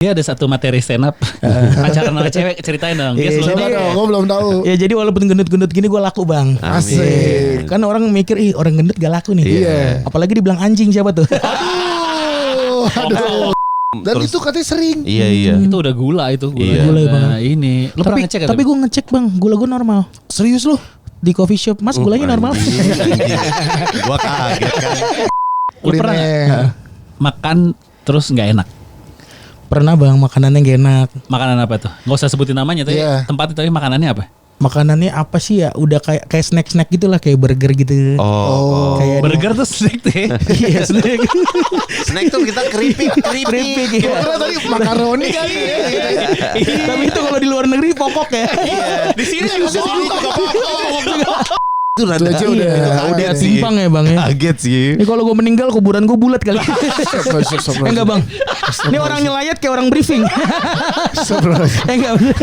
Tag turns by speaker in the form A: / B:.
A: Dia ada satu materi stand up pacaran sama cewek, ceritain dong.
B: Iya,
A: Guys,
B: coba dong, gue belum tahu.
C: Ya jadi walaupun gendut-gendut gini gue laku bang.
B: Asik.
C: Kan orang mikir orang gendut gak laku nih.
B: Iya.
C: Apalagi dibilang anjing siapa tuh?
B: Aduh. Dan
D: Terus-
B: itu katanya sering.
D: Iya.
A: itu udah gula itu.
D: Iya.
C: Gula ya, Bang.
A: Nah, ini. Lu pernah ngecek
C: Tapi gue ngecek bang, gula gue normal.
B: Serius lu?
C: Di coffee shop, mas gulanya normal.
D: Gua kaget kan.
A: Lu pernah nggak
B: Kuliner.
A: makan terus nggak enak?
C: Pernah bang, makanannya gak enak.
A: Makanan apa tuh? Nggak usah sebutin namanya tapi
B: Iya.
A: tempatnya, tapi makanannya apa?
C: Makanannya apa sih ya? Udah kayak snack gitu lah, kayak burger gitu.
D: Oh.
C: Kayak
A: Burger tuh snack tuh ya.
C: Iya snack.
D: Snack tuh kita keripik.
C: Keripik ya.
B: Kira tadi makaroni kali ya.
C: Tapi itu kalau di luar negeri pokok ya.
A: Di sini juga
D: Itu rada
B: Itu aja udah
C: Udah
D: kaget sih.
C: timpang ya bang ya.
D: Kaget sih.
C: Ini kalau gue meninggal kuburan gue bulat kali. Enggak bang. Ini orang nyelayat kayak orang briefing. Enggak bener.